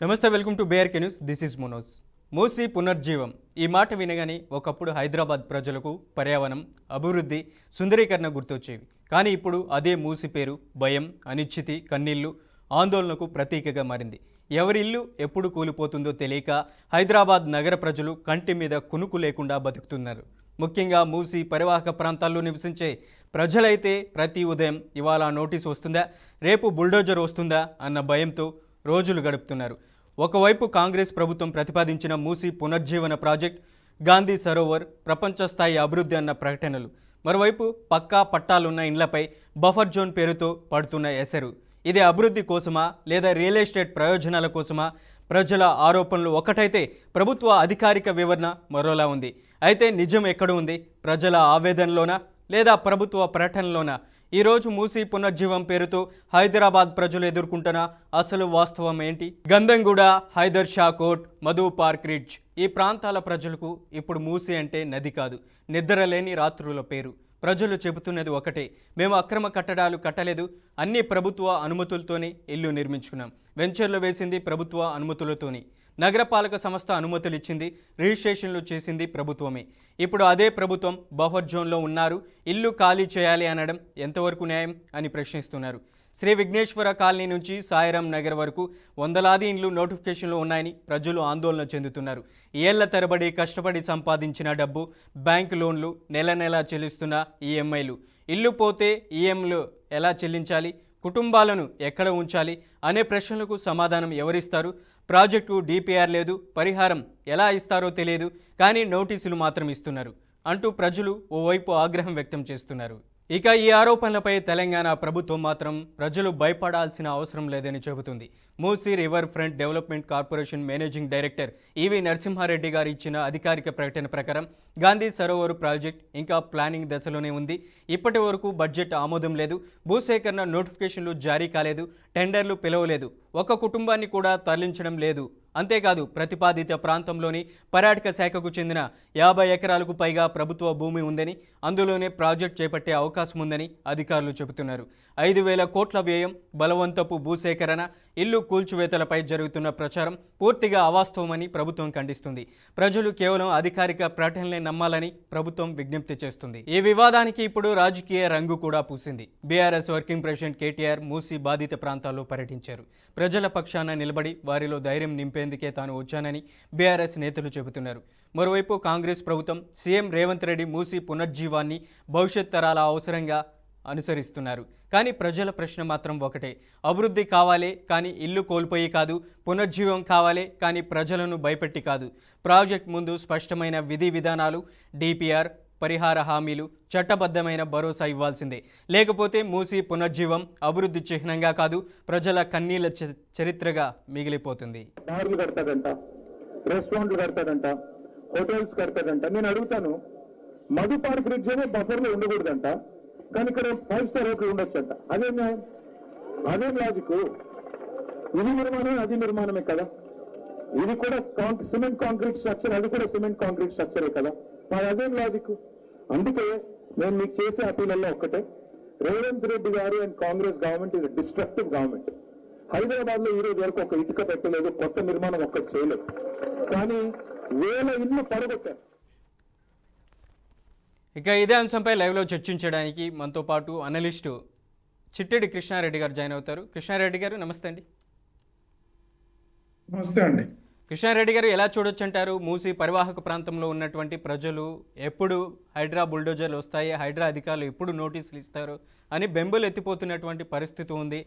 నమస్తే, welcome to BRK news. This is Manoj. Musi పునర్జీవం ఈ మాట వినగానే ఒకప్పుడు హైదరాబాద్ ప్రజలకు పర్యావరణం, అభివృద్ధి, సుందరీకరణ గుర్తొచ్చేవి. కానీ ఇప్పుడు అదే మూసీ పేరు భయం, అనిశ్చితి, కన్నీళ్లు, ఆందోళనకు ప్రతీకగా మారింది. ఎవరి ఇల్లు ఎప్పుడు కూలిపోతుందో తెలియక హైదరాబాద్ నగర ప్రజలు కంటి మీద కునుకు లేకుండా బతుకుతున్నారు. ముఖ్యంగా మూసీ పరివాహక ప్రాంతాల్లో నివసించే ప్రజలైతే ప్రతి ఉదయం ఇవాళ నోటీసు వస్తుందా, రేపు బుల్డోజర్ వస్తుందా అన్న భయంతో రోజులు గడుపుతున్నారు. ఒకవైపు కాంగ్రెస్ ప్రభుత్వం ప్రతిపాదించిన మూసీ పునర్జీవన ప్రాజెక్ట్, గాంధీ సరోవర్, ప్రపంచ స్థాయి అభివృద్ధి అన్న ప్రకటనలు, మరోవైపు పక్కా పట్టాలున్న ఇండ్లపై బఫర్ జోన్ పేరుతో పడుతున్న ఎసరు. ఇది అభివృద్ధి కోసమా లేదా రియల్ ఎస్టేట్ ప్రయోజనాల కోసమా? ప్రజల ఆరోపణలు ఒకటైతే ప్రభుత్వ అధికారిక వివరణ మరోలా ఉంది. అయితే నిజం ఎక్కడ ఉంది? ప్రజల ఆవేదనలోనా లేదా ప్రభుత్వ ప్రకటనలోనా? ఈరోజు మూసీ పునర్జీవం పేరుతో హైదరాబాద్ ప్రజలు ఎదుర్కొంటున్న అసలు వాస్తవం ఏంటి? Gandhamguda, Hydershakote, Madhu park ridge ఈ ప్రాంతాల ప్రజలకు ఇప్పుడు మూసీ అంటే నది కాదు, నిద్రలేని రాత్రుల పేరు. ప్రజలు చెబుతున్నది ఒకటే, మేము అక్రమ కట్టడాలు కట్టలేదు, అన్ని ప్రభుత్వ అనుమతులతోనే ఇల్లు నిర్మించుకున్నాం. వెంచర్లు వేసింది ప్రభుత్వ అనుమతులతోనే, నగరపాలక సంస్థ అనుమతులు ఇచ్చింది, రిజిస్ట్రేషన్లు చేసింది ప్రభుత్వమే. ఇప్పుడు అదే ప్రభుత్వం బఫర్ జోన్లో ఉన్నారు, ఇల్లు ఖాళీ చేయాలి అనడం ఎంతవరకు న్యాయం అని ప్రశ్నిస్తున్నారు. శ్రీ విఘ్నేశ్వర కాలనీ నుంచి సాయిరాం నగర్ వరకు వందలాది ఇండ్లు నోటిఫికేషన్లు ఉన్నాయని ప్రజలు ఆందోళన చెందుతున్నారు. ఏళ్ల తరబడి కష్టపడి సంపాదించిన డబ్బు, బ్యాంకు లోన్లు, నెల నెలా చెల్లిస్తున్న ఈఎంఐలు, ఇల్లు పోతే ఈఎంలు ఎలా చెల్లించాలి, కుటుంబాలను ఎక్కడ ఉంచాలి అనే ప్రశ్నలకు సమాధానం ఎవరిస్తారు? ప్రాజెక్టు డిపిఆర్ లేదు, పరిహారం ఎలా ఇస్తారో తెలియదు, కానీ నోటీసులు మాత్రం ఇస్తున్నారు అంటూ ప్రజలు ఓవైపు ఆగ్రహం వ్యక్తం చేస్తున్నారు. ఇక ఈ ఆరోపణలపై తెలంగాణ ప్రభుత్వం మాత్రం ప్రజలు భయపడాల్సిన అవసరం లేదని చెబుతుంది. Musi river front development corporation managing director EV Narasimha Reddy గారు ఇచ్చిన అధికారిక ప్రకటన ప్రకారం గాంధీ సరోవర్ ప్రాజెక్ట్ ఇంకా ప్లానింగ్ దశలోనే ఉంది. ఇప్పటి వరకు బడ్జెట్ ఆమోదం లేదు, భూసేకరణ నోటిఫికేషన్లు జారీ కాలేదు, టెండర్లు పిలవలేదు, ఒక కుటుంబాన్ని కూడా తరలించడం లేదు. అంతేకాదు ప్రతిపాదిత ప్రాంతంలోని పర్యాటక శాఖకు చెందిన 50 ఎకరాలకు పైగా ప్రభుత్వ భూమి ఉందని, అందులోనే ప్రాజెక్ట్ చేపట్టే అవకాశం ఉందని అధికారులు చెబుతున్నారు. 5,000 కోట్ల వ్యయం, బలవంతపు భూసేకరణ, ఇల్లు కూల్చివేతలపై జరుగుతున్న ప్రచారం పూర్తిగా అవాస్తవమని ప్రభుత్వం ఖండిస్తుంది. ప్రజలు కేవలం అధికారిక ప్రకటనలే నమ్మాలని ప్రభుత్వం విజ్ఞప్తి చేస్తుంది. ఈ వివాదానికి ఇప్పుడు రాజకీయ రంగు కూడా పూసింది. BRS working president KTR Musi బాధిత ప్రాంతాల్లో పర్యటించారు. ప్రజల పక్షాన నిలబడి వారిలో ధైర్యం నింపేందుకే తాను వచ్చానని బీఆర్ఎస్ నేతలు చెబుతున్నారు. మరోవైపు కాంగ్రెస్ ప్రభుత్వం, సీఎం రేవంత్ రెడ్డి మూసీ పునర్జీవాన్ని భవిష్యత్ తరాల అవసరంగా అనుసరిస్తున్నారు. కానీ ప్రజల ప్రశ్న మాత్రం ఒకటే, అభివృద్ధి కావాలే కానీ ఇల్లు కోల్పోయి కాదు, పునర్జీవం కావాలే కానీ ప్రజలను భయపెట్టి కాదు. ప్రాజెక్ట్ ముందు స్పష్టమైన విధి విధానాలు, డిపిఆర్, పరిహార హామీలు, చట్టబద్ధమైన భరోసా ఇవ్వాల్సిందే. లేకపోతే మూసీ పునర్జీవం అభివృద్ధి చిహ్నంగా కాదు, ప్రజల కన్నీళ్ల చరిత్రగా మిగిలిపోతుంది. రెస్టారెంట్లు కడతాడంట, హోటల్స్ కడతాడంట. నేను అడుగుతాను, మధు పార్క్ బ్రిడ్జ్ ఏమో బఫర్ లో ఉండకూడదంట, కానీ ఇక్కడ 5 స్టార్ హోటల్ ఉండొచ్చంట. అదేం లాజిక్? ఇది నిర్మాణం, అది నిర్మాణమే కదా. ఇది కూడా సిమెంట్ కాంక్రీట్ స్ట్రక్చర్, అది కూడా సిమెంట్ కాంక్రీట్ స్ట్రక్చరే కదా. మరి అదేం లాజిక్? అందుకే నేను మీకు చేసే అపీలల్లో ఒక్కటే, రేవంత్ రెడ్డి గారు అండ్ కాంగ్రెస్ గవర్నమెంట్ ఇది డిస్ట్రక్టివ్ గవర్నమెంట్. హైదరాబాద్ లో ఈ రోజు వరకు ఒక ఇటుక పెట్టలేదు, కొత్త నిర్మాణం ఒక్కటి చేయలేదు, కానీ 1000 ఇల్లు పడగొట్టారు. ఇక ఇదే అంశంపై లైవ్లో చర్చించడానికి మనతో పాటు అనలిస్టు చిట్టెడి కృష్ణారెడ్డి గారు జాయిన్ అవుతారు. కృష్ణారెడ్డి గారు నమస్తే అండి. నమస్తే అండి. కృష్ణారెడ్డి గారు, ఎలా చూడొచ్చు అంటారు? మూసీ పరివాహక ప్రాంతంలో ఉన్నటువంటి ప్రజలు ఎప్పుడు హైడ్రా బుల్డోజర్లు వస్తాయి, హైడ్రా అధికారులు ఎప్పుడు నోటీసులు ఇస్తారు అని బెంబులు ఎత్తిపోతున్నటువంటి పరిస్థితి ఉంది.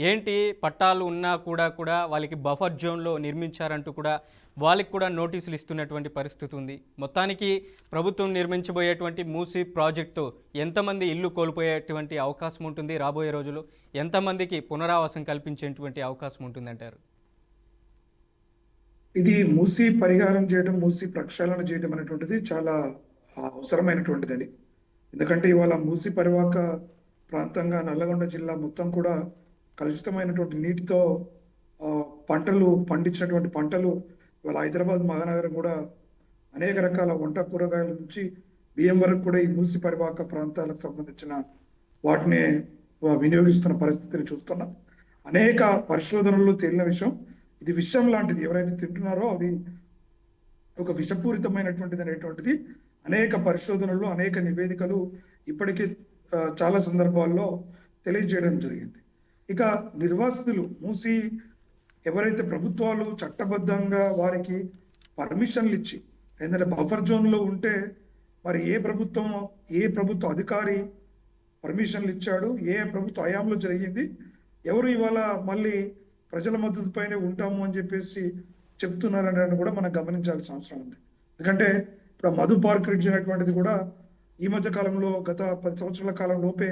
ఏంటి, పట్టాలు ఉన్నా కూడా వాళ్ళకి బఫర్ జోన్లో నిర్మించారంటూ కూడా వాళ్ళకి కూడా నోటీసులు ఇస్తున్నటువంటి పరిస్థితి ఉంది. మొత్తానికి ప్రభుత్వం నిర్మించబోయేటువంటి మూసీ ప్రాజెక్టుతో ఎంతమంది ఇల్లు కోల్పోయేటువంటి అవకాశం ఉంటుంది? రాబోయే రోజుల్లో ఎంతమందికి పునరావాసం కల్పించేటువంటి అవకాశం ఉంటుందంటారు? ఇది మూసీ పరిహారం చేయడం, మూసీ ప్రక్షాళన చేయడం అనేటువంటిది చాలా అవసరమైనటువంటిది. ఎందుకంటే ఇవాళ మూసీ పరివాహక ప్రాంతంగా నల్లగొండ జిల్లా మొత్తం కూడా కలుషితమైనటువంటి నీటితో పంటలు పండించినటువంటి పంటలు ఇవాళ హైదరాబాద్ మహానగరం కూడా అనేక రకాల వంట కూరగాయల నుంచి బియ్యం వరకు కూడా ఈ మూసీ పరివాహక ప్రాంతాలకు సంబంధించిన వాటిని వినియోగిస్తున్న పరిస్థితిని చూస్తున్నాం. అనేక పరిశోధనలు తేలిన విషయం, ఇది విషం లాంటిది. ఎవరైతే తింటున్నారో అది ఒక విషపూరితమైనటువంటిది అనేటువంటిది అనేక పరిశోధనలు, అనేక నివేదికలు ఇప్పటికీ చాలా సందర్భాల్లో తెలియజేయడం జరిగింది. ఇక నిర్వాసితులు మూసి ఎవరైతే ప్రభుత్వాలు చట్టబద్ధంగా వారికి పర్మిషన్లు ఇచ్చి, ఏంటంటే బఫర్ జోన్లో ఉంటే మరి ఏ ప్రభుత్వ అధికారి పర్మిషన్లు ఇచ్చాడు, ఏ ప్రభుత్వ హయాంలో జరిగింది, ఎవరు ఇవాళ మళ్ళీ ప్రజల మద్దతు పైన ఉంటాము అని చెప్పేసి చెప్తున్నారని కూడా మనం గమనించాల్సిన అవసరం ఉంది. ఎందుకంటే ఇప్పుడు మధు పార్క్ రిడ్జ్ అనేటువంటిది కూడా ఈ మధ్య కాలంలో గత 10 సంవత్సరాల కాలం లోపే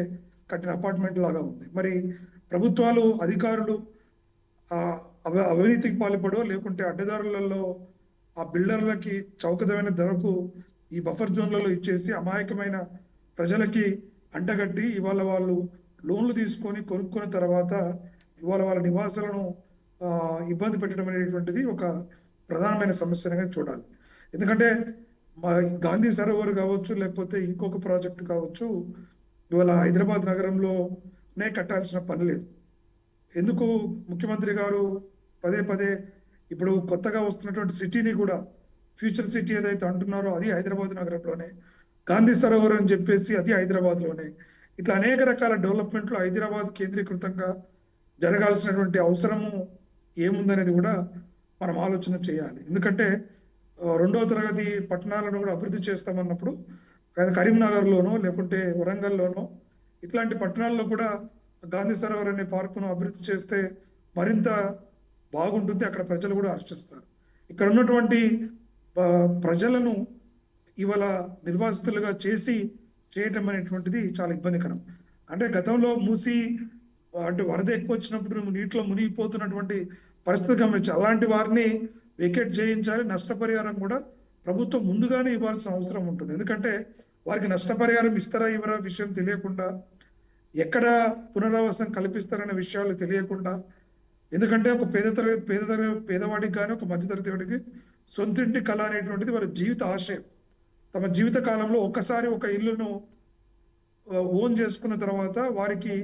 కట్టిన అపార్ట్మెంట్ లాగా ఉంది. మరి ప్రభుత్వాలు అధికారులు అవినీతికి పాల్పడో లేకుంటే అడ్డదారులలో ఆ బిల్డర్లకి చౌకదమైన ధరకు ఈ బఫర్ జోన్లలో ఇచ్చేసి అమాయకమైన ప్రజలకి అంటగట్టి ఇవాళ వాళ్ళు లోన్లు తీసుకొని కొనుక్కున్న తర్వాత ఇవాళ వాళ్ళ నివాసాలను ఇబ్బంది పెట్టడం అనేటువంటిది ఒక ప్రధానమైన సమస్యగా చూడాలి. ఎందుకంటే మా గాంధీ సరోవర్ కావచ్చు, లేకపోతే ఇంకొక ప్రాజెక్టు కావచ్చు, ఇవాళ హైదరాబాద్ నగరంలోనే కట్టాల్సిన పని లేదు. ఎందుకు ముఖ్యమంత్రి గారు పదే పదే ఇప్పుడు కొత్తగా వస్తున్నటువంటి సిటీని కూడా ఫ్యూచర్ సిటీ ఏదైతే అంటున్నారో అది హైదరాబాద్ నగరంలోనే, గాంధీ సరోవర్ అని చెప్పేసి అది హైదరాబాద్లోనే, ఇట్లా అనేక రకాల డెవలప్మెంట్లు హైదరాబాద్ కేంద్రీకృతంగా జరగాల్సినటువంటి అవసరము ఏముందనేది కూడా మనం ఆలోచన చేయాలి. ఎందుకంటే 2వ తరగతి పట్టణాలను కూడా అభివృద్ధి చేస్తామన్నప్పుడు కరీంనగర్లోనో లేకుంటే వరంగల్లోనో ఇట్లాంటి పట్టణాల్లో కూడా గాంధీ సరోవర్ అనే పార్కును అభివృద్ధి చేస్తే మరింత బాగుంటుంది. అక్కడ ప్రజలు కూడా హర్షిస్తారు. ఇక్కడ ఉన్నటువంటి ప్రజలను ఇవాళ నిర్వాసితులుగా చేయటం అనేటువంటిది చాలా ఇబ్బందికరం. అంటే గతంలో మూసి అంటే వరద ఎక్కువ వచ్చినప్పుడు నీటిలో మునిగిపోతున్నటువంటి పరిస్థితి గమనించి అలాంటి వారిని వెకేట్ చేయించాలి. నష్టపరిహారం కూడా ప్రభుత్వం ముందుగానే ఇవ్వాల్సిన అవసరం ఉంటుంది. ఎందుకంటే వారికి నష్టపరిహారం ఇస్తారా ఇవ్వరా విషయం తెలియకుండా, ఎక్కడ పునరావాసం కల్పిస్తారనే విషయాలు తెలియకుండా, ఎందుకంటే ఒక పేదవాడికి కానీ ఒక మధ్యతరగతి వాడికి సొంతింటి కళ అనేటువంటిది వారి జీవిత ఆశయం. తమ జీవిత కాలంలో ఒక్కసారి ఒక ఇల్లును ఓన్ చేసుకున్న తర్వాత వారికి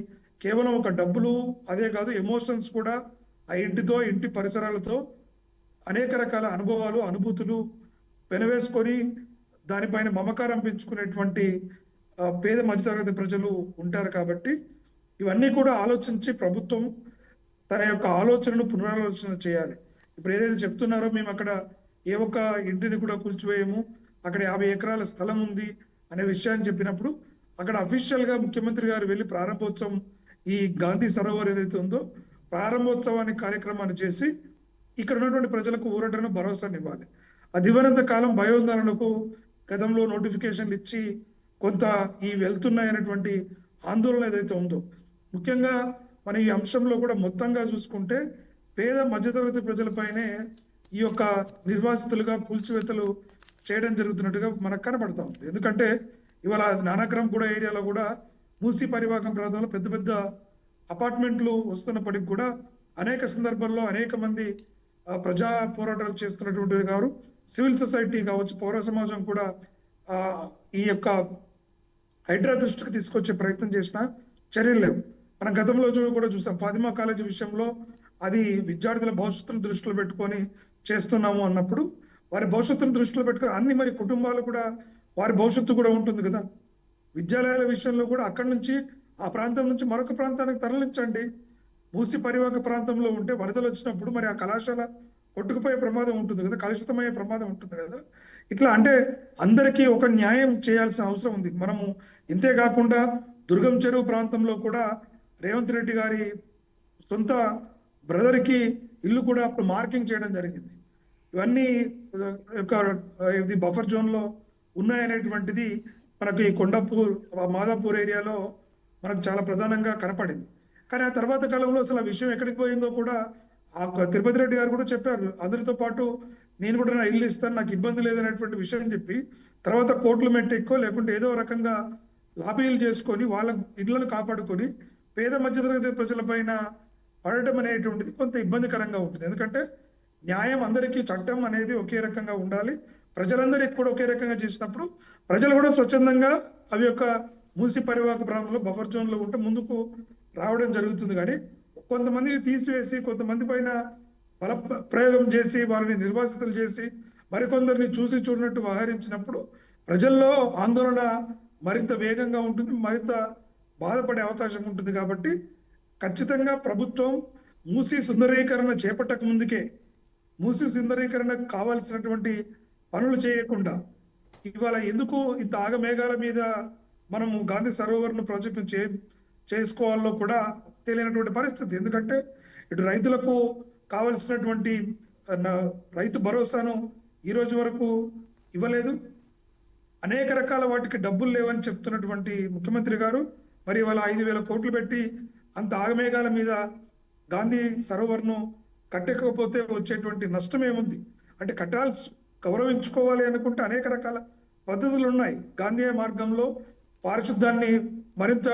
కేవలం ఒక డబ్బులు అదే కాదు, ఎమోషన్స్ కూడా ఆ ఇంటితో, ఇంటి పరిసరాలతో అనేక రకాల అనుభవాలు, అనుభూతులు పెనవేసుకొని దానిపైన మమకారం పెంచుకునేటువంటి పేద మధ్యతరగతి ప్రజలు ఉంటారు. కాబట్టి ఇవన్నీ కూడా ఆలోచించి ప్రభుత్వం తన యొక్క ఆలోచనను పునరాలోచన చేయాలి. ఇప్పుడు ఏదైతే చెప్తున్నారో మేము అక్కడ ఏ ఒక్క ఇంటిని కూడా కూల్చివేయము, అక్కడ 50 ఎకరాల స్థలం ఉంది అనే విషయాన్ని చెప్పినప్పుడు అక్కడ అఫీషియల్గా ముఖ్యమంత్రి గారు వెళ్ళి ప్రారంభోత్సవం, ఈ గాంధీ సరోవర్ ఏదైతే ఉందో ప్రారంభోత్సవాన్ని కార్యక్రమాన్ని చేసి ఇక్కడ ఉన్నటువంటి ప్రజలకు ఊరటను భరోసాని ఇవ్వాలి. అది ఇవ్వనంత కాలం భయోందోళనకు గతంలో నోటిఫికేషన్లు ఇచ్చి కొంత ఈ వెళ్తున్నాయనేటువంటి ఆందోళన ఏదైతే ఉందో, ముఖ్యంగా మన ఈ అంశంలో కూడా మొత్తంగా చూసుకుంటే పేద మధ్యతరగతి ప్రజలపైనే ఈ యొక్క నిర్వాసితులుగా కూల్చివేతలు చేయడం జరుగుతున్నట్టుగా మనకు కనబడతా ఉంది. ఎందుకంటే ఇవాళ నానక్రామ్గూడ ఏరియాలో కూడా మూసీ పరివాహకం ప్రాంతంలో పెద్ద పెద్ద అపార్ట్మెంట్లు వస్తున్నప్పటికి కూడా అనేక సందర్భాల్లో అనేక మంది ప్రజా పోరాటాలు చేస్తున్నటువంటి గారు, సివిల్ సొసైటీ కావచ్చు, పౌర సమాజం కూడా ఈ యొక్క హైడ్రా దృష్టికి తీసుకొచ్చే ప్రయత్నం చేసిన చర్యలు లేవు. మనం గతంలో కూడా చూసాం, ఫాతిమా కాలేజీ విషయంలో అది విద్యార్థుల భవిష్యత్తును దృష్టిలో పెట్టుకొని చేస్తున్నాము అన్నప్పుడు వారి భవిష్యత్తును దృష్టిలో పెట్టుకొని అన్ని మరి కుటుంబాలు కూడా వారి భవిష్యత్తు కూడా ఉంటుంది కదా. విద్యాలయాల విషయంలో కూడా అక్కడి నుంచి ఆ ప్రాంతం నుంచి మరొక ప్రాంతానికి తరలించండి. మూసి పరివాహక ప్రాంతంలో ఉంటే వరదలు వచ్చినప్పుడు మరి ఆ కళాశాల కొట్టుకుపోయే ప్రమాదం ఉంటుంది కదా, కలుషితమయ్యే ప్రమాదం ఉంటుంది కదా. ఇట్లా అంటే అందరికీ ఒక న్యాయం చేయాల్సిన అవసరం ఉంది. మనము ఇంతే కాకుండా దుర్గం చెరువు ప్రాంతంలో కూడా రేవంత్ రెడ్డి గారి సొంత బ్రదర్కి ఇల్లు కూడా అప్పుడు మార్కింగ్ చేయడం జరిగింది. ఇవన్నీ ఇది బఫర్ జోన్లో ఉన్నాయనేటువంటిది మనకి కొండాపూర్, మాదాపూర్ ఏరియాలో మనకు చాలా ప్రధానంగా కనపడింది. కానీ ఆ తర్వాత కాలంలో అసలు ఆ విషయం ఎక్కడికి పోయిందో కూడా ఆ తిరుపతి రెడ్డి గారు కూడా చెప్పారు. అందరితో పాటు నేను కూడా నా ఇల్లు ఇస్తాను, నాకు ఇబ్బంది లేదనేటువంటి విషయం చెప్పి తర్వాత కోర్టులు మెట్టెక్కో లేకుంటే ఏదో రకంగా లాబీలు చేసుకొని వాళ్ళ ఇళ్లను కాపాడుకొని పేద మధ్యతరగతి ప్రజలపైన పడటం అనేటువంటిది కొంత ఇబ్బందికరంగా ఉంటుంది. ఎందుకంటే న్యాయం అందరికీ, చట్టం అనేది ఒకే రకంగా ఉండాలి. ప్రజలందరికీ కూడా ఒకే రకంగా చేసినప్పుడు ప్రజలు కూడా స్వచ్ఛందంగా అవి యొక్క మూసి పరివాహక ప్రాంతంలో బఫర్ జోన్లో ఉంటే ముందుకు రావడం జరుగుతుంది. కానీ కొంతమంది తీసివేసి కొంతమంది పైన బల ప్రయోగం చేసి వారిని నిర్వాసితులు చేసి మరికొందరిని చూసి చూడనట్టు వ్యవహరించినప్పుడు ప్రజల్లో ఆందోళన మరింత వేగంగా ఉంటుంది, మరింత బాధపడే అవకాశం ఉంటుంది. కాబట్టి ఖచ్చితంగా ప్రభుత్వం మూసీ సుందరీకరణ చేపట్టక ముందుకే మూసీ సుందరీకరణకు కావాల్సినటువంటి పనులు చేయకుండా ఇవాళ ఎందుకు ఇంత ఆగమేఘాల మీద మనము గాంధీ సరోవర్ను ప్రాజెక్టు చేసుకోవాలో కూడా తెలియనటువంటి పరిస్థితి. ఎందుకంటే ఇటు రైతులకు కావలసినటువంటి రైతు భరోసాను ఈ రోజు వరకు ఇవ్వలేదు. అనేక రకాల వాటికి డబ్బులు లేవని చెప్తున్నటువంటి ముఖ్యమంత్రి గారు మరి ఇవాళ 5,000 కోట్లు పెట్టి అంత ఆగమేఘాల మీద గాంధీ సరోవర్ను కట్టకపోతే వచ్చేటువంటి నష్టం ఏముంది? అంటే గౌరవించుకోవాలి అనుకుంటే అనేక రకాల పద్ధతులు ఉన్నాయి. గాంధీ మార్గంలో పారిశుద్ధ్యాన్ని మరింత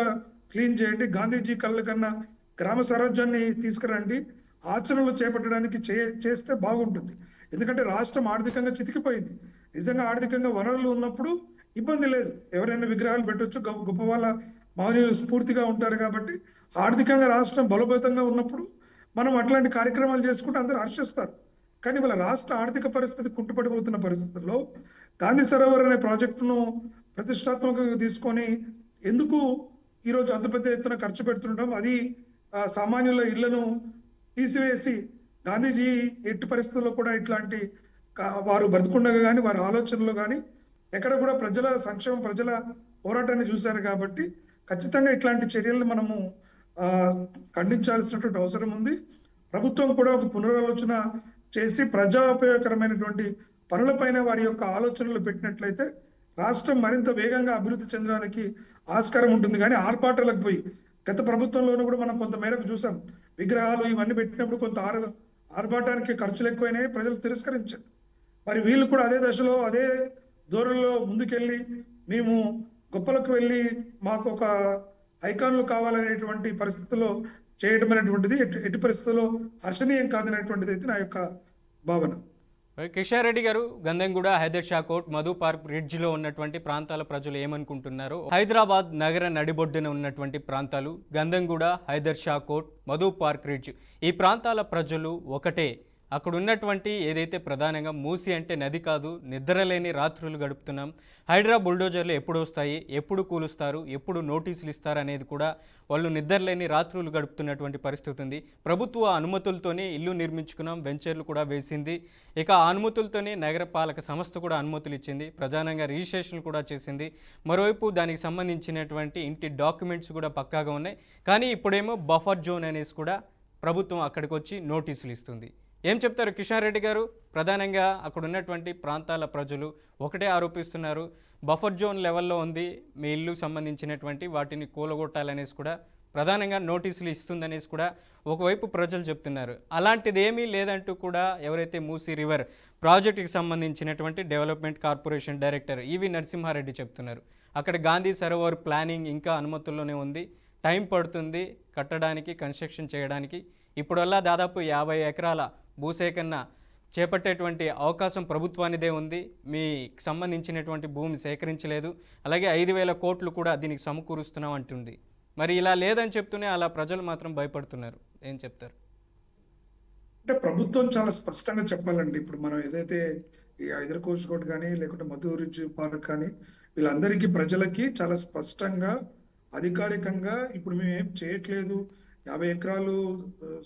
క్లీన్ చేయండి, గాంధీజీ కళ్ళ కన్నా గ్రామ స్వరాజ్యాన్ని తీసుకురండి, ఆచరణలు చేపట్టడానికి చేస్తే బాగుంటుంది. ఎందుకంటే రాష్ట్రం ఆర్థికంగా చితికిపోయింది. నిజంగా ఆర్థికంగా వనరులు ఉన్నప్పుడు ఇబ్బంది లేదు, ఎవరైనా విగ్రహాలు పెట్టొచ్చు, గొప్ప వాళ్ళ మహనీయులు స్ఫూర్తిగా ఉంటారు. కాబట్టి ఆర్థికంగా రాష్ట్రం బలోపేతంగా ఉన్నప్పుడు మనం అట్లాంటి కార్యక్రమాలు చేసుకుంటే అందరూ హర్షిస్తారు. కానీ వాళ్ళ రాష్ట్ర ఆర్థిక పరిస్థితి కుంటుపడిపోతున్న పరిస్థితుల్లో గాంధీ సరోవర్ అనే ప్రాజెక్టును ప్రతిష్టాత్మకంగా తీసుకొని ఎందుకు ఈరోజు అంత పెద్ద ఎత్తున ఖర్చు పెడుతుండడం, అది సామాన్యుల ఇళ్లను తీసివేసి గాంధీజీ ఎట్టి పరిస్థితుల్లో కూడా ఇట్లాంటి వారు బ్రతుకుండగా కానీ వారి ఆలోచనలు కానీ ఎక్కడ కూడా ప్రజల సంక్షేమం, ప్రజల పోరాటాన్ని చూశారు. కాబట్టి ఖచ్చితంగా ఇట్లాంటి చర్యలను మనము ఖండించాల్సినటువంటి అవసరం ఉంది. ప్రభుత్వం కూడా ఒక పునరాలోచన చేసి ప్రజాపయోగకరమైనటువంటి పనులపైన వారి యొక్క ఆలోచనలు పెట్టినట్లయితే రాష్ట్రం మరింత వేగంగా అభివృద్ధి చెందడానికి ఆస్కారం ఉంటుంది. కానీ ఆర్పాటాలకు పోయి గత ప్రభుత్వంలోనూ కూడా మనం కొంత మేరకు చూసాం, విగ్రహాలు ఇవన్నీ పెట్టినప్పుడు కొంత ఆర్భాటానికి ఖర్చులు ఎక్కువైనాయి, ప్రజలు తిరస్కరించారు. మరి వీళ్ళు కూడా అదే దశలో అదే దూరంలో ముందుకెళ్ళి మేము గొప్పలకు వెళ్ళి మాకు ఒక ఐకాన్లు కావాలనేటువంటి పరిస్థితుల్లో చేయడం అనేటువంటిది ఎట్టి పరిస్థితుల్లో హర్షణీయం కాదనేటువంటిది అయితే నా యొక్క భావన. Kishan Reddy garu, Gandhamguda, Hydershakote, Madhu park బ్రిడ్జ్లో ఉన్నటువంటి ప్రాంతాల ప్రజలు ఏమనుకుంటున్నారు? హైదరాబాద్ నగర నడిబొడ్డున ఉన్నటువంటి ప్రాంతాలు Gandhamguda, Hydershakote, Madhu park bridge, ఈ ప్రాంతాల ప్రజలు ఒకటే. అక్కడ ఉన్నటువంటి ఏదైతే ప్రధానంగా మూసి అంటే నది కాదు, నిద్రలేని రాత్రులు గడుపుతున్నాం, హైడ్రా బుల్డోజర్లు ఎప్పుడు వస్తాయి, ఎప్పుడు కూలుస్తారు, ఎప్పుడు నోటీసులు ఇస్తారు అనేది కూడా వాళ్ళు నిద్రలేని రాత్రులు గడుపుతున్నటువంటి పరిస్థితి ఉంది. ప్రభుత్వ అనుమతులతోనే ఇల్లు నిర్మించుకున్నాం, వెంచర్లు కూడా వేసింది. ఇక ఆ అనుమతులతోనే నగరపాలక సంస్థ కూడా అనుమతులు ఇచ్చింది, ప్రధానంగా రిజిస్ట్రేషన్ కూడా చేసింది. మరోవైపు దానికి సంబంధించినటువంటి ఇంటి డాక్యుమెంట్స్ కూడా పక్కాగా ఉన్నాయి. కానీ ఇప్పుడేమో బఫర్ జోన్ అనేసి కూడా ప్రభుత్వం అక్కడికి వచ్చి నోటీసులు ఇస్తుంది. ఏం చెప్తారు కిషన్ రెడ్డి గారు? ప్రధానంగా అక్కడ ఉన్నటువంటి ప్రాంతాల ప్రజలు ఒకటే ఆరోపిస్తున్నారు, బఫర్ జోన్ లెవెల్లో ఉంది మీ ఇల్లు సంబంధించినటువంటి వాటిని కూలగొట్టాలనేసి కూడా ప్రధానంగా నోటీసులు ఇస్తుందనేసి కూడా ఒకవైపు ప్రజలు చెప్తున్నారు. అలాంటిది ఏమీ లేదంటూ కూడా ఎవరైతే మూసీ రివర్ ప్రాజెక్టుకి సంబంధించినటువంటి development corporation director EV Narasimha Reddy చెప్తున్నారు. అక్కడ గాంధీ సరోవర్ ప్లానింగ్ ఇంకా అనుమతుల్లోనే ఉంది, టైం పడుతుంది కట్టడానికి, కన్స్ట్రక్షన్ చేయడానికి. ఇప్పుడల్లా దాదాపు 50 ఎకరాల భూసేకరణ చేపట్టేటువంటి అవకాశం ప్రభుత్వానిదే ఉంది, మీకు సంబంధించినటువంటి భూమి సేకరించలేదు, అలాగే 5,000 కోట్లు కూడా దీనికి సమకూరుస్తున్నాం అంటుంది. మరి ఇలా లేదని చెప్తూనే అలా ప్రజలు మాత్రం భయపడుతున్నారు. ఏం చెప్తారు? అంటే ప్రభుత్వం చాలా స్పష్టంగా చెప్పాలండి. ఇప్పుడు మనం ఏదైతే ఈ హైదర్ కోచ్ కోట్ కానీ లేకుంటే మధు రిడ్జ్ పార్క్ కానీ వీళ్ళందరికీ ప్రజలకి చాలా స్పష్టంగా అధికారికంగా ఇప్పుడు మేము ఏం చేయట్లేదు, 50 ఎకరాలు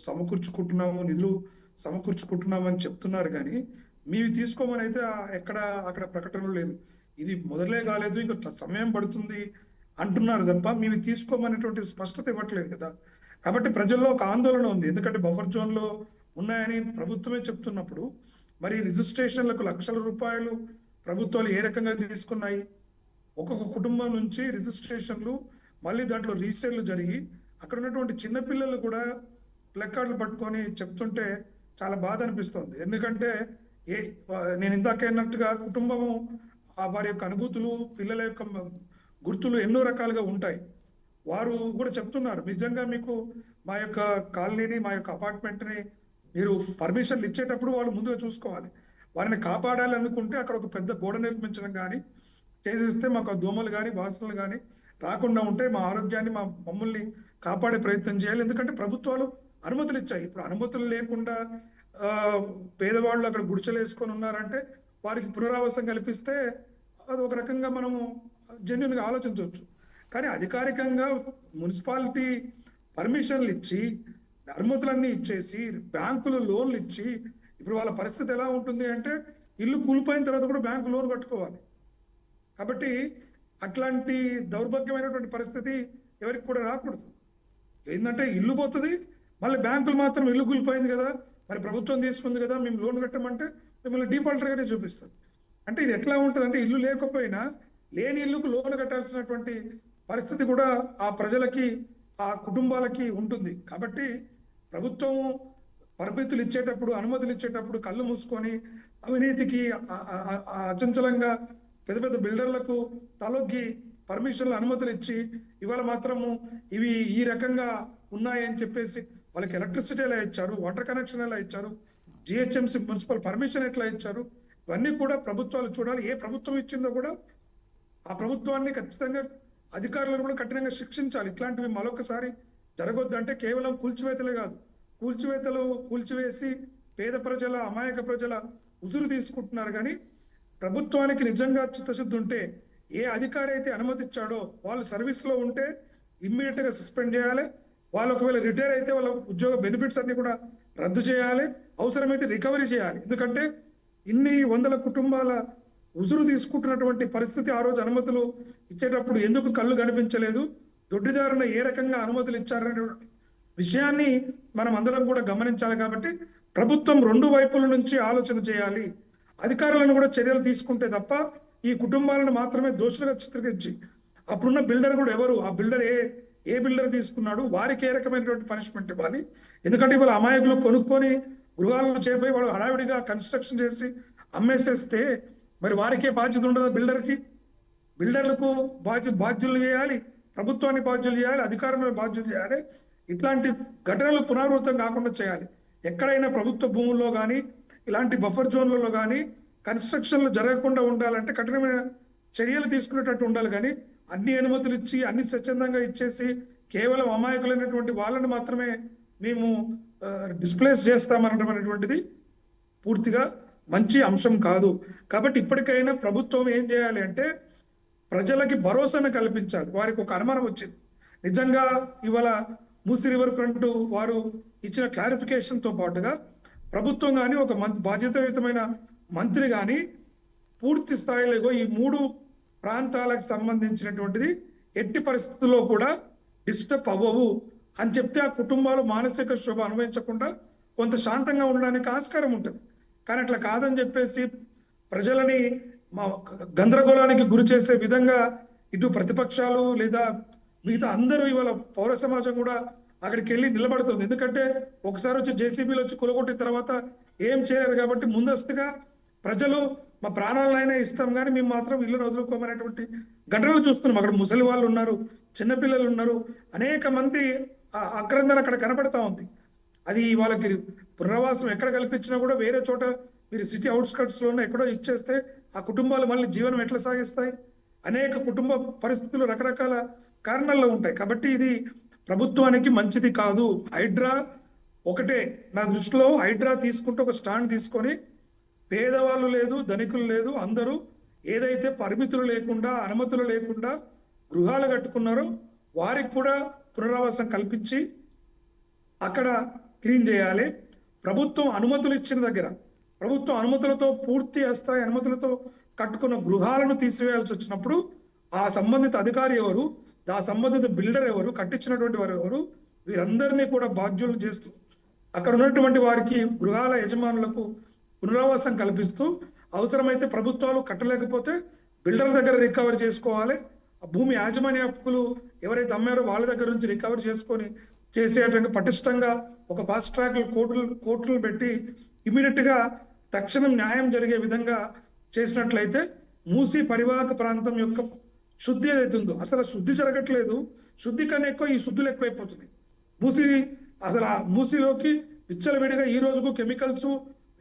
సమకూర్చుకుంటున్నాము, నిధులు సమకూర్చుకుంటున్నామని చెప్తున్నారు. కానీ మీవి తీసుకోమని అయితే అక్కడ ప్రకటనలు లేదు. ఇది మొదలే కాలేదు, ఇంకా సమయం పడుతుంది అంటున్నారు తప్ప మీవి తీసుకోమనేటువంటి స్పష్టత ఇవ్వట్లేదు కదా. కాబట్టి ప్రజల్లో ఒక ఆందోళన ఉంది. ఎందుకంటే బఫర్ జోన్లో ఉన్నాయని ప్రభుత్వమే చెప్తున్నప్పుడు మరి రిజిస్ట్రేషన్లకు లక్షల రూపాయలు ప్రభుత్వాలు ఏ రకంగా తీసుకున్నాయి? ఒక్కొక్క కుటుంబం నుంచి రిజిస్ట్రేషన్లు, మళ్ళీ దాంట్లో రీసేళ్లు జరిగి అక్కడ ఉన్నటువంటి చిన్నపిల్లలు కూడా ప్లెకార్డులు పట్టుకొని చెప్తుంటే చాలా బాధ అనిపిస్తుంది. ఎందుకంటే నేను ఇందాక అన్నట్టుగా కుటుంబము వారి యొక్క అనుభూతులు, పిల్లల యొక్క గుర్తులు ఎన్నో రకాలుగా ఉంటాయి. వారు కూడా చెప్తున్నారు, నిజంగా మీకు మా యొక్క కాలనీని, మా యొక్క అపార్ట్మెంట్ని మీరు పర్మిషన్లు ఇచ్చేటప్పుడు వాళ్ళు ముందుగా చూసుకోవాలి. వారిని కాపాడాలి అనుకుంటే అక్కడ ఒక పెద్ద గోడ నిర్మించడం కానీ చేసేస్తే మాకు దోమలు కానీ వాసనలు కానీ రాకుండా ఉంటే మా ఆరోగ్యాన్ని, మమ్మల్ని కాపాడే ప్రయత్నం చేయాలి. ఎందుకంటే ప్రభుత్వాలు అనుమతులు ఇచ్చాయి. ఇప్పుడు అనుమతులు లేకుండా ఆ, పేదవాళ్ళు అక్కడ గుడిసెలు వేసుకొని ఉన్నారంటే వారికి పునరావాసం కల్పిస్తే అది ఒక రకంగా మనము జెన్యున్గా ఆలోచించవచ్చు. కానీ అధికారికంగా మున్సిపాలిటీ పర్మిషన్లు ఇచ్చి అనుమతులన్నీ ఇచ్చేసి బ్యాంకులు లోన్లు ఇచ్చి ఇప్పుడు వాళ్ళ పరిస్థితి ఎలా ఉంటుంది అంటే ఇల్లు కూలిపోయిన తర్వాత కూడా బ్యాంకు లోన్ కట్టుకోవాలి. కాబట్టి అట్లాంటి దౌర్భాగ్యమైనటువంటి పరిస్థితి ఎవరికి కూడా రాకూడదు. ఏంటంటే ఇల్లు పోతుంది, మళ్ళీ బ్యాంకులు మాత్రం ఇల్లు కూలిపోయింది కదా, మరి ప్రభుత్వం తీసుకుంది కదా, మేము లోన్ కట్టమంటే మిమ్మల్ని డిఫాల్టర్గానే చూపిస్తుంది. అంటే ఇది ఎట్లా ఉంటుంది అంటే ఇల్లు లేకపోయినా లేని ఇల్లుకు లోన్ కట్టాల్సినటువంటి పరిస్థితి కూడా ఆ ప్రజలకి ఆ కుటుంబాలకి ఉంటుంది. కాబట్టి ప్రభుత్వం పరిమితులు ఇచ్చేటప్పుడు అనుమతులు ఇచ్చేటప్పుడు కళ్ళు మూసుకొని అవినీతికి అచంచలంగా పెద్ద పెద్ద బిల్డర్లకు తలొగ్గి పర్మిషన్లు అనుమతులు ఇచ్చి ఇవాళ మాత్రము ఇవి ఈ రకంగా ఉన్నాయని చెప్పేసి వాళ్ళకి ఎలక్ట్రిసిటీ ఎలా ఇచ్చారు, వాటర్ కనెక్షన్ ఎలా ఇచ్చారు, జిహెచ్ఎంసీ మున్సిపల్ పర్మిషన్ ఎట్లా ఇచ్చారు, ఇవన్నీ కూడా ప్రభుత్వాలు చూడాలి. ఏ ప్రభుత్వం ఇచ్చిందో కూడా ఆ ప్రభుత్వాన్ని ఖచ్చితంగా అధికారులను కూడా కఠినంగా శిక్షించాలి. ఇట్లాంటివి మరొకసారి జరగొద్దంటే కేవలం కూల్చివేతలే కాదు, కూల్చివేసి పేద ప్రజల అమాయక ప్రజల ఉసురు తీసుకుంటున్నారు. కానీ ప్రభుత్వానికి నిజంగా చిత్తశుద్ధి ఉంటే ఏ అధికారి అయితే అనుమతి ఇచ్చాడో వాళ్ళు సర్వీస్లో ఉంటే ఇమ్మీడియట్గా సస్పెండ్ చేయాలి. వాళ్ళు ఒకవేళ రిటైర్ అయితే వాళ్ళ ఉద్యోగ బెనిఫిట్స్ అన్ని కూడా రద్దు చేయాలి, అవసరమైతే రికవరీ చేయాలి. ఎందుకంటే ఇన్ని వందల కుటుంబాల ఉసురు తీసుకుంటున్నటువంటి పరిస్థితి ఆ రోజు అనుమతులు ఇచ్చేటప్పుడు ఎందుకు కళ్ళు కనిపించలేదు, దొడ్డిదారున ఏ రకంగా అనుమతులు ఇచ్చారనే విషయాన్ని మనం అందరం కూడా గమనించాలి. కాబట్టి ప్రభుత్వం రెండు వైపుల నుంచి ఆలోచన చేయాలి. అధికారులను కూడా చర్యలు తీసుకుంటే తప్ప ఈ కుటుంబాలను మాత్రమే దోషులుగా చిత్రీకరించి అప్పుడున్న బిల్డర్ కూడా ఎవరు, ఆ బిల్డర్ ఏ బిల్డర్ తీసుకున్నాడు, వారికి ఏ రకమైనటువంటి పనిష్మెంట్ ఇవ్వాలి. ఎందుకంటే ఇవాళ అమాయకులు కొనుక్కొని గృహాలను చేపోయి వాళ్ళు హడావిడిగా కన్స్ట్రక్షన్ చేసి అమ్మేసేస్తే మరి వారికే బాధ్యత ఉండదు. బిల్డర్లకు బాధ్యులు చేయాలి, ప్రభుత్వాన్ని బాధ్యులు చేయాలి, అధికారులను బాధ్యులు చేయాలి. ఇట్లాంటి ఘటనలు పునరావృతం కాకుండా చేయాలి. ఎక్కడైనా ప్రభుత్వ భూముల్లో కానీ ఇలాంటి బఫర్ జోన్లలో కానీ కన్స్ట్రక్షన్లు జరగకుండా ఉండాలంటే కఠినమైన చర్యలు తీసుకునేటట్టు ఉండాలి. కానీ అన్ని అనుమతులు ఇచ్చి అన్ని స్వచ్ఛందంగా ఇచ్చేసి కేవలం అమాయకులైనటువంటి వాళ్ళని మాత్రమే మేము డిస్ప్లేస్ చేస్తామనటువంటిది పూర్తిగా మంచి అంశం కాదు. కాబట్టి ఇప్పటికైనా ప్రభుత్వం ఏం చేయాలి అంటే ప్రజలకి భరోసాను కల్పించాలి. వారికి ఒక అనుమానం వచ్చింది, నిజంగా ఇవాళ మూసీ రివర్ ఫ్రంట్ వారు ఇచ్చిన క్లారిఫికేషన్తో పాటుగా ప్రభుత్వం కానీ ఒక బాధ్యతాయుతమైన మంత్రి కానీ పూర్తి స్థాయిలో ఈ మూడు ప్రాంతాలకు సంబంధించినటువంటిది ఎట్టి పరిస్థితుల్లో కూడా డిస్టర్బ్ అవ్వవు అని చెప్తే ఆ కుటుంబాలు మానసిక శోభ అనుభవించకుండా కొంత శాంతంగా ఉండడానికి ఆస్కారం ఉంటుంది. కానీ అట్లా కాదని చెప్పేసి ప్రజలని గందరగోళానికి గురి చేసే విధంగా ఇటు ప్రతిపక్షాలు లేదా మిగతా అందరూ ఇవాళ పౌర సమాజం కూడా అక్కడికి వెళ్ళి నిలబడుతుంది. ఎందుకంటే ఒకసారి వచ్చి జేసీబీలు వచ్చి కొలగొట్టిన తర్వాత ఏం చేయలేరు. కాబట్టి ముందస్తుగా ప్రజలు మా ప్రాణాలైనా ఇస్తాం కానీ మేము మాత్రం ఇల్లును వదులుకోమనేటువంటి ఘటనలు చూస్తున్నాం. అక్కడ ముసలి వాళ్ళు ఉన్నారు, చిన్నపిల్లలు ఉన్నారు, అనేక మంది ఆక్రందన అక్కడ కనపడతా ఉంది. అది వాళ్ళకి పునరావాసం ఎక్కడ కల్పించినా కూడా వేరే చోట మీరు సిటీ అవుట్స్కట్స్లోనే ఎక్కడో ఇచ్చేస్తే ఆ కుటుంబాలు మళ్ళీ జీవనం ఎట్లా సాగిస్తాయి? అనేక కుటుంబ పరిస్థితులు రకరకాల కారణాల్లో ఉంటాయి. కాబట్టి ఇది ప్రభుత్వానికి మంచిది కాదు. హైడ్రా ఒకటే నా దృష్టిలో, హైడ్రా తీసుకుంటే ఒక స్టాండ్ తీసుకొని పేదవాళ్ళు లేదు, ధనికులు లేదు, అందరూ ఏదైతే పరిమితులు లేకుండా అనుమతులు లేకుండా గృహాలు కట్టుకున్నారో వారికి కూడా పునరావాసం కల్పించి అక్కడ క్లీన్ చేయాలి. ప్రభుత్వం అనుమతులు ఇచ్చిన దగ్గర ప్రభుత్వం అనుమతులతో పూర్తి స్థాయి అనుమతులతో కట్టుకున్న గృహాలను తీసివేయాల్సి వచ్చినప్పుడు ఆ సంబంధిత అధికారి ఎవరు, ఆ సంబంధిత బిల్డర్ ఎవరు, కట్టించినటువంటి వారు ఎవరు, వీరందరినీ కూడా బాధ్యులు చేస్తూ అక్కడ ఉన్నటువంటి వారికి గృహాల యజమానులకు పునరావాసం కల్పిస్తూ అవసరమైతే ప్రభుత్వాలు కట్టలేకపోతే బిల్డర్ దగ్గర రికవర్ చేసుకోవాలి. ఆ భూమి యాజమాన్య హక్కులు ఎవరైతే అమ్మారో వాళ్ళ దగ్గర నుంచి రికవర్ చేసుకొని చేసేటువంటి పటిష్టంగా ఒక ఫాస్ట్ ట్రాక్ కోర్టులు పెట్టి ఇమీడియట్గా తక్షణం న్యాయం జరిగే విధంగా చేసినట్లయితే మూసీ పరివాహక ప్రాంతం యొక్క శుద్ధి ఏదైతుందో అసలు శుద్ధి జరగట్లేదు. శుద్ధి కన్నా ఎక్కువ ఈ శుద్ధులు ఎక్కువైపోతున్నాయి. అసలు ఆ మూసీలోకి విచ్చలవిడిగా ఈ రోజుకు కెమికల్స్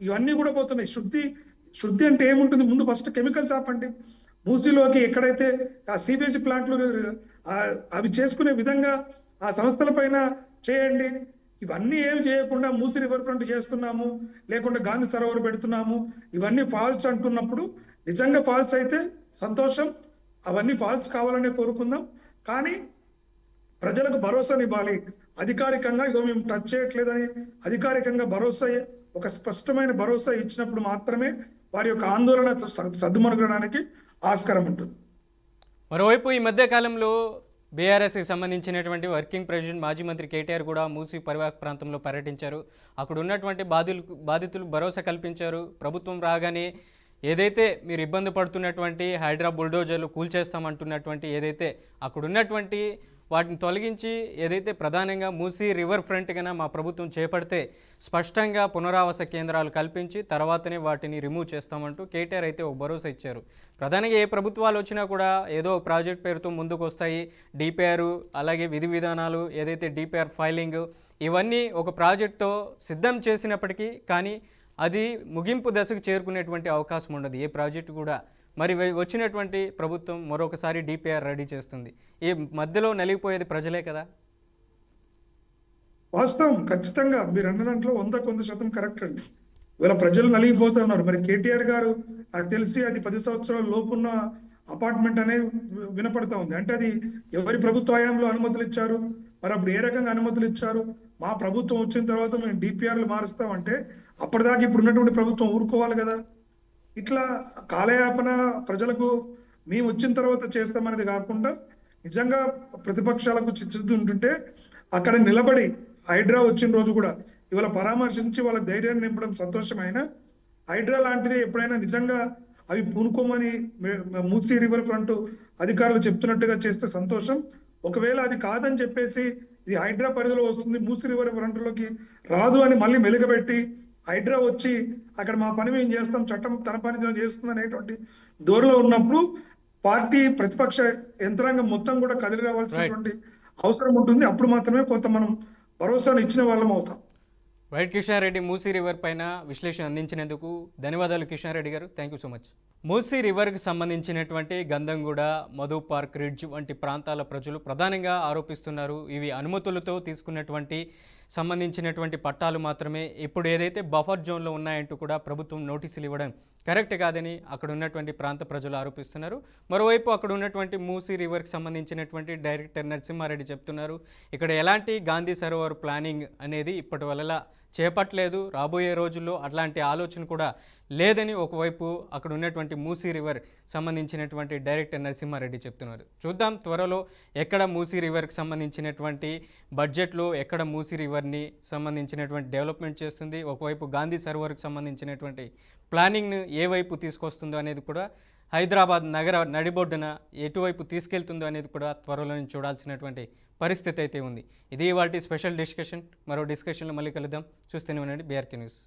ఇవన్నీ కూడా పోతున్నాయి. శుద్ధి అంటే ఏముంటుంది? ముందు ఫస్ట్ కెమికల్స్ ఆపండి. మూసీలోకి ఎక్కడైతే ఆ సీవేజ్ ప్లాంట్లు అవి చేసుకునే విధంగా ఆ సంస్థల పైన చేయండి. ఇవన్నీ ఏమి చేయకుండా మూసి రివర్ ఫ్రంట్ చేస్తున్నాము, లేకుంటే గాంధీ సరోవర్ పెడుతున్నాము, ఇవన్నీ ఫాల్స్ అంటున్నప్పుడు నిజంగా ఫాల్స్ అయితే సంతోషం, అవన్నీ ఫాల్స్ కావాలనే కోరుకుందాం. కానీ ప్రజలకు భరోసానివ్వాలి. అధికారికంగా ఇగో మేము టచ్ చేయట్లేదని అధికారికంగా భరోసా, ఒక స్పష్టమైన భరోసా ఇచ్చినప్పుడు మాత్రమే వారి యొక్క ఆందోళన సద్దుమణగడానికి ఆస్కారం ఉంటుంది. మరోవైపు ఈ మధ్య కాలంలో బీఆర్ఎస్కి సంబంధించినటువంటి వర్కింగ్ ప్రెసిడెంట్ మాజీ మంత్రి కేటీఆర్ కూడా మూసీ పరివాహక ప్రాంతంలో పర్యటించారు. అక్కడ ఉన్నటువంటి బాధితులు భరోసా కల్పించారు. ప్రభుత్వం రాగానే ఏదైతే మీరు ఇబ్బంది పడుతున్నటువంటి హైడ్రా బుల్డోజర్లు కూల్చేస్తామంటున్నటువంటి ఏదైతే అక్కడ ఉన్నటువంటి వాటిని తొలగించి ఏదైతే ప్రధానంగా మూసీ రివర్ ఫ్రంట్ కన్నా మా ప్రభుత్వం చేపడితే స్పష్టంగా పునరావాస కేంద్రాలు కల్పించి తర్వాతనే వాటిని రిమూవ్ చేస్తామంటూ కేటీఆర్ అయితే ఒక భరోసా ఇచ్చారు. ప్రధానంగా ఏ ప్రభుత్వాలు వచ్చినా కూడా ఏదో ప్రాజెక్ట్ పేరుతో ముందుకు వస్తాయి. డిపిఆర్ అలాగే విధి విధానాలు ఏదైతే డిపిఆర్ ఫైలింగ్ ఇవన్నీ ఒక ప్రాజెక్టుతో సిద్ధం చేసినప్పటికీ కానీ అది ముగింపు దశకు చేరుకునేటువంటి అవకాశం ఉండదు ఏ ప్రాజెక్టు కూడా. మరి వచ్చినటువంటి ప్రభుత్వం మరొకసారి డిపిఆర్ రెడీ చేస్తుంది. ఈ మధ్యలో నలిగిపోయేది ప్రజలే కదా. వాస్తవం, ఖచ్చితంగా మీరు అన్న దాంట్లో 100% కరెక్ట్ అండి. ఇవాళ ప్రజలు నలిగిపోతున్నారు. మరి కేటీఆర్ గారు నాకు తెలిసి అది 10 సంవత్సరాల లోపున్న అపార్ట్మెంట్ అనే వినపడతా ఉంది. అంటే అది ఎవరి ప్రభుత్వ హయాంలో అనుమతులు ఇచ్చారు, మరి అప్పుడు ఏ రకంగా అనుమతులు ఇచ్చారు? మా ప్రభుత్వం వచ్చిన తర్వాత మేము డిపిఆర్లు మారుస్తామంటే అప్పటిదాకా ఇప్పుడు ఉన్నటువంటి ప్రభుత్వం ఊరుకోవాలి కదా. ఇట్లా కాలయాపన ప్రజలకు మేము వచ్చిన తర్వాత చేస్తామనేది కాకుండా నిజంగా ప్రతిపక్షాలకు చిత్తుద్ది ఉంటుంటే అక్కడ నిలబడి హైడ్రా వచ్చిన రోజు కూడా ఇవాళ పరామర్శించి వాళ్ళ ధైర్యాన్ని నింపడం సంతోషమైన, హైడ్రా లాంటిది ఎప్పుడైనా నిజంగా అవి పూనుకోమని మూసీ రివర్ ఫ్రంట్ అధికారులు చెప్తున్నట్టుగా చేస్తే సంతోషం. ఒకవేళ అది కాదని చెప్పేసి ఇది హైడ్రా పరిధిలో వస్తుంది, మూసీ రివర్ ఫ్రంట్లోకి రాదు అని మళ్ళీ మెలుగబెట్టి హైడ్రా వచ్చి అక్కడ మా పని మేము చేస్తాం, చట్టం తన పని చేస్తుంది అనేటువంటి దూరంలో ఉన్నప్పుడు పార్టీ ప్రతిపక్ష యంత్రాంగం మొత్తం కూడా కదిలి రావాల్సినటువంటి అవసరం ఉంటుంది. అప్పుడు మాత్రమే కొంత మనం భరోసాను ఇచ్చిన వాళ్ళం అవుతాం. రైట్ కిషన్ రెడ్డి, మూసీ రివర్ పైన విశ్లేషణ అందించినందుకు ధన్యవాదాలు కిషన్ రెడ్డి గారు. Thank you so much. Musi రివర్కి సంబంధించినటువంటి గంధంగూడ, మధు పార్క్ రిడ్జ్ వంటి ప్రాంతాల ప్రజలు ప్రధానంగా ఆరోపిస్తున్నారు. ఇవి అనుమతులతో తీసుకున్నటువంటి సంబంధించినటువంటి పట్టాలు మాత్రమే. ఇప్పుడు ఏదైతే బఫర్ జోన్లో ఉన్నాయంటూ కూడా ప్రభుత్వం నోటీసులు ఇవ్వడం కరెక్ట్ కాదని అక్కడ ఉన్నటువంటి ప్రాంత ప్రజలు ఆరోపిస్తున్నారు. మరోవైపు అక్కడ ఉన్నటువంటి మూసీ రివర్కి సంబంధించినటువంటి డైరెక్టర్ నరసింహారెడ్డి చెప్తున్నారు ఇక్కడ ఎలాంటి గాంధీ సరోవర్ ప్లానింగ్ అనేది ఇప్పటి వల్ల చేపట్టలేదు, రాబోయే రోజుల్లో అట్లాంటి ఆలోచన కూడా లేదని ఒకవైపు అక్కడ ఉన్నటువంటి మూసీ రివర్ సంబంధించినటువంటి డైరెక్టర్ నరసింహారెడ్డి చెప్తున్నారు. చూద్దాం త్వరలో ఎక్కడ మూసీ రివర్కి సంబంధించినటువంటి బడ్జెట్లో ఎక్కడ మూసీ రివర్ని సంబంధించినటువంటి డెవలప్మెంట్ చేస్తుంది, ఒకవైపు గాంధీ సరోవర్కి సంబంధించినటువంటి ప్లానింగ్ను ఏ వైపు తీసుకొస్తుందో అనేది కూడా, హైదరాబాద్ నగర నడిబొడ్డున ఎటువైపు తీసుకెళ్తుందో అనేది కూడా త్వరలో చూడాల్సినటువంటి పరిస్థితి అయితే ఉంది. ఇది ఇవాల్టి స్పెషల్ డిస్కషన్. మరో డిస్కషన్లో మళ్ళీ కలుద్దాం. చూస్తూనే ఉండండి బీఆర్కే న్యూస్.